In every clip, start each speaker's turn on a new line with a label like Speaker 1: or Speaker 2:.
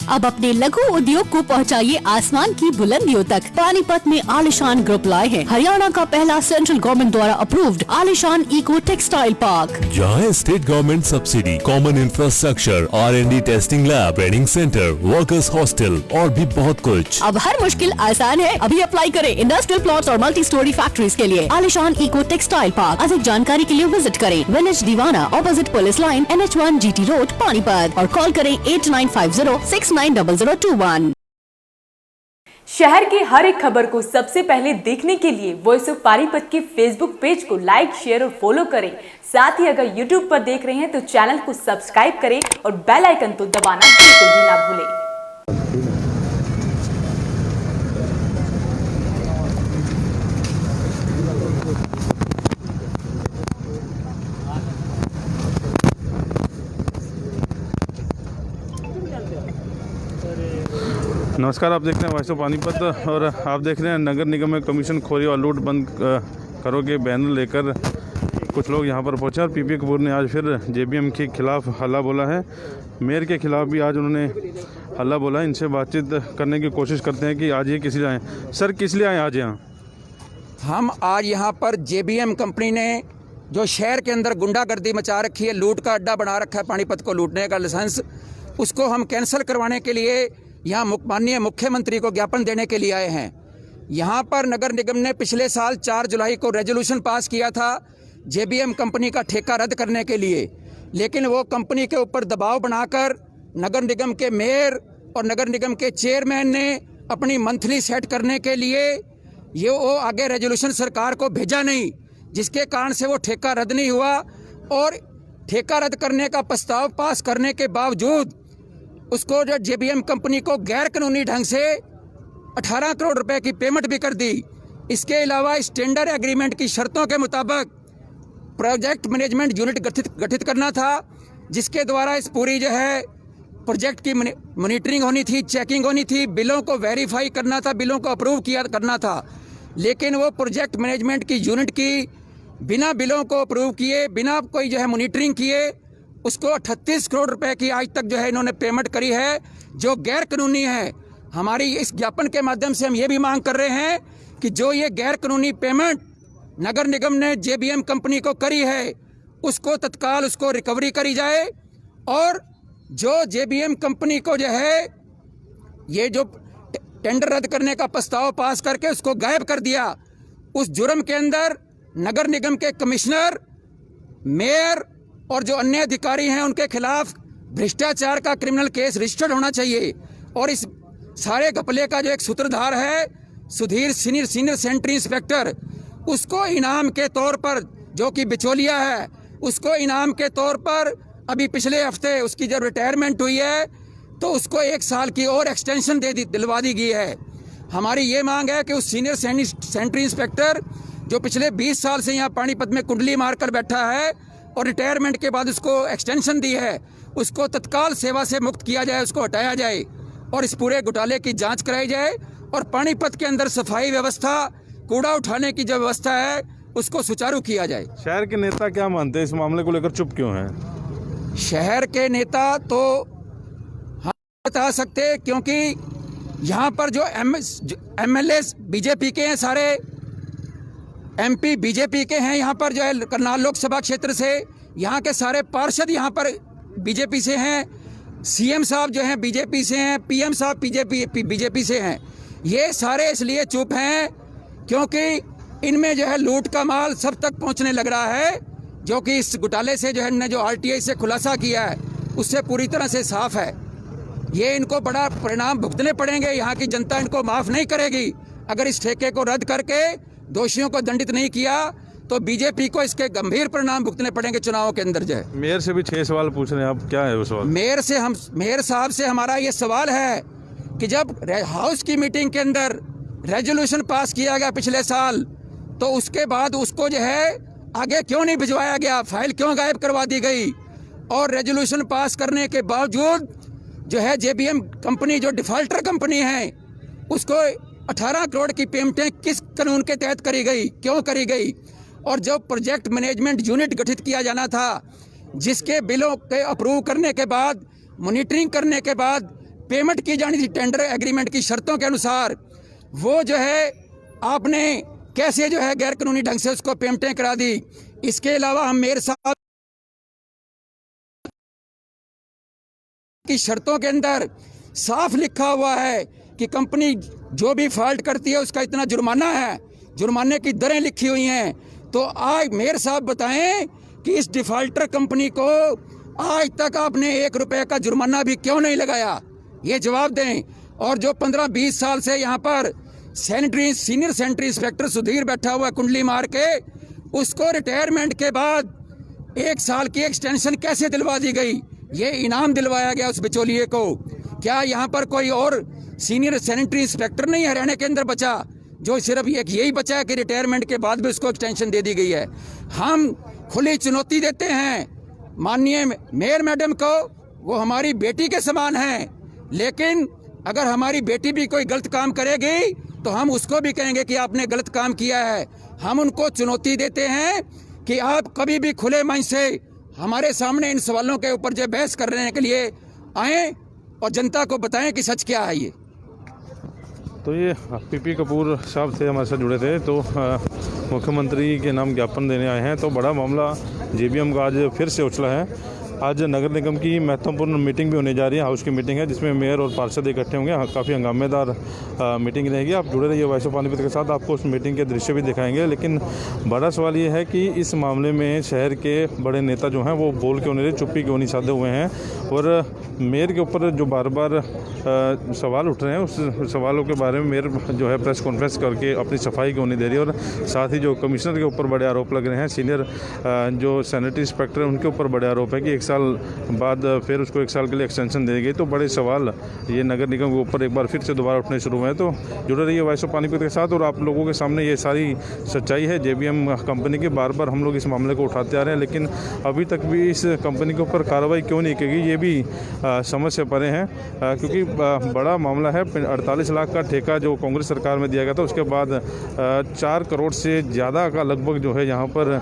Speaker 1: अब अपने लघु उद्योग को पहुंचाइए आसमान की बुलंदियों तक। पानीपत में आलिशान ग्रुप लाए हैं हरियाणा का पहला सेंट्रल गवर्नमेंट द्वारा अप्रूव्ड आलिशान इको टेक्सटाइल पार्क,
Speaker 2: जहाँ state government subsidy, common infrastructure, R&D testing lab, training centre, workers hostel और भी बहुत कुछ।
Speaker 1: अब हर मुश्किल आसान है। अभी अप्लाई करें इंडस्ट्रियल प्लॉट्स और मल्टी स्टोरी फैक्ट्रीज के लिए। आलिशान इको टेक्सटाइल पार्क। अधिक जानकारी के लिए विजिट करें विलेज दीवाना, opposite police line, NH1 GT road, Panipat, और कॉल करें 8950690021।
Speaker 3: शहर की हर एक खबर को सबसे पहले देखने के लिए वॉइस ऑफ पानीपत के फेसबुक पेज को लाइक, शेयर और फॉलो करें। साथ ही अगर यूट्यूब पर देख रहे हैं तो चैनल को सब्सक्राइब करें और बेल आइकन तो दबाना बिल्कुल भी ना भूलें।
Speaker 4: नमस्कार, आप देख रहे हैं वॉइस ऑफ पानीपत और आप देख रहे हैं नगर निगम में कमीशन खोरी और लूट बंद करोगे बैनर लेकर कुछ लोग यहां पर पहुंचे और पीपी कपूर ने आज फिर JBM के खिलाफ हल्ला बोला है। मेयर के खिलाफ भी आज उन्होंने हल्ला बोला है। इनसे बातचीत करने की कोशिश करते हैं कि आज ये किस लिए आए। सर, किस लिए आए आज यहाँ?
Speaker 5: हम आज यहाँ पर JBM कंपनी ने जो शहर के अंदर गुंडागर्दी मचा रखी है, लूट का अड्डा बना रखा है, पानीपत को लूटने का लाइसेंस, उसको हम कैंसिल करवाने के लिए यहाँ माननीय मुख्यमंत्री को ज्ञापन देने के लिए आए हैं। यहाँ पर नगर निगम ने पिछले साल 4 जुलाई को रेजोल्यूशन पास किया था JBM कंपनी का ठेका रद्द करने के लिए, लेकिन वो कंपनी के ऊपर दबाव बनाकर नगर निगम के मेयर और नगर निगम के चेयरमैन ने अपनी मंथली सेट करने के लिए ये वो आगे रेजोल्यूशन सरकार को भेजा नहीं, जिसके कारण से वो ठेका रद्द नहीं हुआ। और ठेका रद्द करने का प्रस्ताव पास करने के बावजूद उसको जो JBM कंपनी को गैर कानूनी ढंग से 18 करोड़ रुपए की पेमेंट भी कर दी। इसके अलावा इस टेंडर एग्रीमेंट की शर्तों के मुताबिक प्रोजेक्ट मैनेजमेंट यूनिट गठित करना था, जिसके द्वारा इस पूरी जो है प्रोजेक्ट की मॉनिटरिंग होनी थी, चेकिंग होनी थी, बिलों को वेरीफाई करना था, बिलों को अप्रूव करना था। लेकिन वो प्रोजेक्ट मैनेजमेंट की यूनिट की बिना बिलों को अप्रूव किए, बिना कोई जो है मॉनिटरिंग किए, उसको 38 करोड़ रुपए की आज तक जो है इन्होंने पेमेंट करी है, जो गैर कानूनी है। हमारी इस ज्ञापन के माध्यम से हम ये भी मांग कर रहे हैं कि जो ये गैर कानूनी पेमेंट नगर निगम ने JBM कंपनी को करी है, उसको तत्काल उसको रिकवरी करी जाए, और जो JBM कंपनी को जो है ये जो टेंडर रद्द करने का प्रस्ताव पास करके उसको गायब कर दिया, उस जुर्म के अंदर नगर निगम के कमिश्नर, मेयर और जो अन्य अधिकारी हैं उनके खिलाफ भ्रष्टाचार का क्रिमिनल केस रजिस्टर्ड होना चाहिए। और इस सारे घपले का जो एक सूत्रधार है सुधीर सीनियर सेंट्री इंस्पेक्टर, उसको इनाम के तौर पर, जो कि बिचौलिया है, उसको इनाम के तौर पर अभी पिछले हफ्ते उसकी जब रिटायरमेंट हुई है तो उसको 1 साल की और एक्सटेंशन दिलवा दी गई है। हमारी ये मांग है कि उस सीनियर सेंट्री इंस्पेक्टर जो पिछले 20 साल से यहाँ पानीपत में कुंडली मारकर बैठा है और रिटायरमेंट के बाद उसको एक्सटेंशन दी है, उसको तत्काल सेवा से मुक्त किया जाए, उसको हटाया जाए और इस पूरे घोटाले की जांच कराई जाए। और पानीपत के अंदर सफाई व्यवस्था, कूड़ा उठाने की जो व्यवस्था है, उसको सुचारू किया जाए।
Speaker 4: शहर के नेता क्या मानते हैं इस मामले को लेकर, चुप क्यों हैं?
Speaker 5: शहर के नेता तो हम बता सकते, क्योंकि यहाँ पर जो MLA BJP के हैं, सारे MP BJP के हैं। यहाँ पर जो है करनाल लोकसभा क्षेत्र से यहाँ के सारे पार्षद यहाँ पर BJP से हैं, CM साहब जो हैं BJP से हैं, PM साहब BJP से हैं। ये सारे इसलिए चुप हैं क्योंकि इनमें जो है लूट का माल सब तक पहुँचने लग रहा है, जो कि इस घोटाले से जो है ने जो RTI से खुलासा किया है उससे पूरी तरह से साफ है। ये इनको बड़ा परिणाम भुगतने पड़ेंगे। यहाँ की जनता इनको माफ़ नहीं करेगी। अगर इस ठेके को रद्द करके दोषियों को दंडित नहीं किया तो BJP को इसके गंभीर परिणाम भुगतने पड़ेंगे चुनावों के अंदर। जो
Speaker 4: मेयर से भी 6 सवाल पूछ रहे हैं आप, क्या है वो सवाल?
Speaker 5: मेयर साहब से हमारा ये सवाल है कि जब हाउस की मीटिंग के अंदर रेजोल्यूशन पास किया गया पिछले साल, तो उसके बाद उसको जो है आगे क्यों नहीं भिजवाया गया, फाइल क्यों गायब करवा दी गई? और रेजोल्यूशन पास करने के बावजूद जो है JBM कंपनी जो डिफॉल्टर कंपनी है, उसको 18 करोड़ की पेमेंटें किस कानून के तहत करी गई, क्यों करी गई? और जो प्रोजेक्ट मैनेजमेंट यूनिट गठित किया जाना था, जिसके बिलों के अप्रूव करने के बाद, मॉनिटरिंग करने के बाद पेमेंट की जानी थी टेंडर एग्रीमेंट की शर्तों के अनुसार, वो जो है आपने कैसे जो है गैर कानूनी ढंग से उसको पेमेंटें करा दी। इसके अलावा हम मेयर साहब की शर्तों के अंदर साफ लिखा हुआ है कि कंपनी जो भी फॉल्ट करती है उसका इतना जुर्माना है, जुर्माने की दरें लिखी हुई हैं। तो आज मेयर साहब बताएं कि इस डिफॉल्टर कंपनी को आज तक आपने 1 रुपए का जुर्माना भी क्यों नहीं लगाया, ये जवाब दें। और जो 15-20 साल से यहाँ पर सीनियर सैनिटरी इंस्पेक्टर सुधीर बैठा हुआ कुंडली मार के, उसको रिटायरमेंट के बाद 1 साल की एक्सटेंशन कैसे दिलवा दी गई, ये इनाम दिलवाया गया उस बिचौलिए को। क्या यहाँ पर कोई और सीनियर सैनिटरी इंस्पेक्टर नहीं हरियाणा के अंदर बचा, जो सिर्फ यही बचा है कि रिटायरमेंट के बाद भी उसको एक्सटेंशन दे दी गई है। हम खुली चुनौती देते हैं माननीय मेयर मैडम को, वो हमारी बेटी के समान हैं, लेकिन अगर हमारी बेटी भी कोई गलत काम करेगी तो हम उसको भी कहेंगे कि आपने गलत काम किया है। हम उनको चुनौती देते हैं कि आप कभी भी खुले मन से हमारे सामने इन सवालों के ऊपर जो बहस करने के लिए आएँ और जनता को बताएं कि सच क्या है। ये
Speaker 4: तो ये पीपी कपूर साहब थे, हमारे साथ जुड़े थे। तो मुख्यमंत्री के नाम ज्ञापन देने आए हैं। तो बड़ा मामला जेबीएम का आज फिर से उछला है। आज नगर निगम की महत्वपूर्ण मीटिंग भी होने जा रही है, हाउस की मीटिंग है, जिसमें मेयर और पार्षद इकट्ठे होंगे। काफ़ी हंगामेदार मीटिंग रहेगी। आप जुड़े रहिए वॉइस ऑफ पानीपत के साथ, आपको उस मीटिंग के दृश्य भी दिखाएंगे। लेकिन बड़ा सवाल ये है कि इस मामले में शहर के बड़े नेता जो हैं वो बोल क्यों नहीं रहे, चुप्पी क्यों नहीं साधे हुए हैं। और मेयर के ऊपर जो बार बार सवाल उठ रहे हैं, उस सवालों के बारे में मेयर जो है प्रेस कॉन्फ्रेंस करके अपनी सफाई क्यों नहीं दे रही। और साथ ही जो कमिश्नर के ऊपर बड़े आरोप लग रहे हैं, सीनियर जो सैनिटरी इंस्पेक्टर हैं उनके ऊपर बड़े आरोप है कि 1 साल बाद फिर उसको 1 साल के लिए एक्सटेंशन दी गई। तो बड़े सवाल ये नगर निगम के ऊपर एक बार फिर से दोबारा उठने शुरू हुए हैं। तो जुड़े रहिए वॉइस ऑफ पानीपत के साथ और आप लोगों के सामने ये सारी सच्चाई है जेबीएम कंपनी की। बार बार हम लोग इस मामले को उठाते आ रहे हैं, लेकिन अभी तक भी इस कंपनी के ऊपर कार्रवाई क्यों नहीं की गई, ये भी समझ से परे हैं। क्योंकि बड़ा मामला है। 48 लाख का ठेका जो कांग्रेस सरकार में दिया गया था, उसके बाद 4 करोड़ से ज़्यादा का लगभग जो है यहाँ पर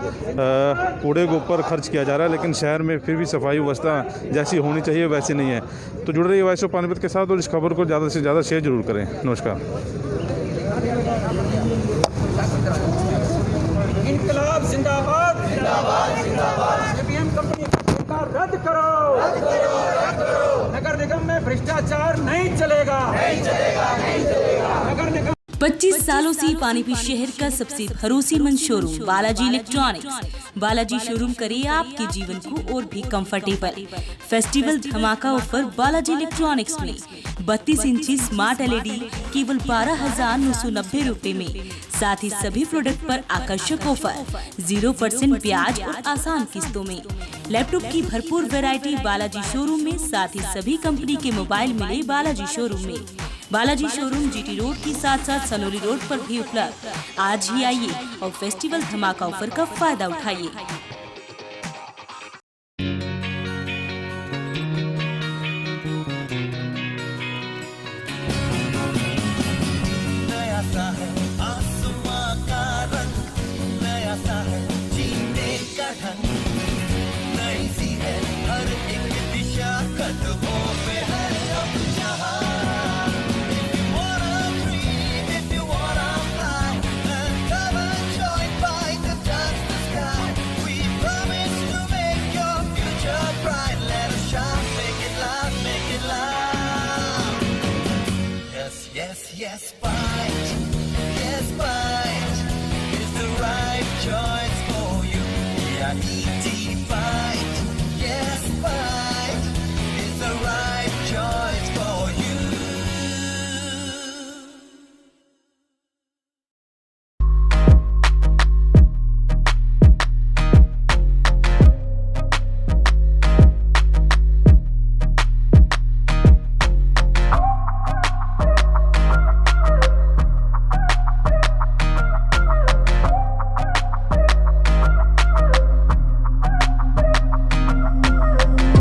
Speaker 4: कूड़े के ऊपर खर्च किया जा रहा है। लेकिन शहर में फिर भी सफाई व्यवस्था जैसी होनी चाहिए वैसी नहीं है। तो जुड़ रही है वॉइस ऑफ पानीपत के साथ और इस खबर को ज़्यादा से ज़्यादा शेयर जरूर करें। नमस्कार।
Speaker 5: इनकलाब जिंदाबाद, जिंदाबाद, जिंदाबाद। जेबीएम कंपनी का रद्द करो, रद्द करो, रद्द करो। नगर निगम में भ्रष्टाचार नहीं चलेगा, नहीं चलेगा, नहीं चलेगा। नगर निगम
Speaker 6: 25 सालों से पानीपत शहर का सबसे भरोसेमंद showroom Balaji electronics. Balaji showroom करे आपके जीवन को और भी कंफर्टेबल। फेस्टिवल धमाका ऑफर बालाजी इलेक्ट्रॉनिक्स में 32 इंची स्मार्ट एलईडी केवल 12,990 रुपए में। साथ ही सभी प्रोडक्ट पर आकर्षक ऑफर, 0% ब्याज और आसान किस्तों में। लैपटॉप की भरपूर वैरायटी बालाजी शोरूम में। साथ ही सभी कंपनी के मोबाइल मिले बालाजी शोरूम में। बालाजी शोरूम जीटी रोड के साथ साथ सनोली रोड पर भी उपलब्ध। आज ही आइए और फेस्टिवल धमाका ऑफर का फायदा उठाइए।
Speaker 7: नया सा है आसमां का रंग, नया सा है जीने का ढंग, नई सी है हर एक दिशा, कदमों पे है अब जहां। Yes,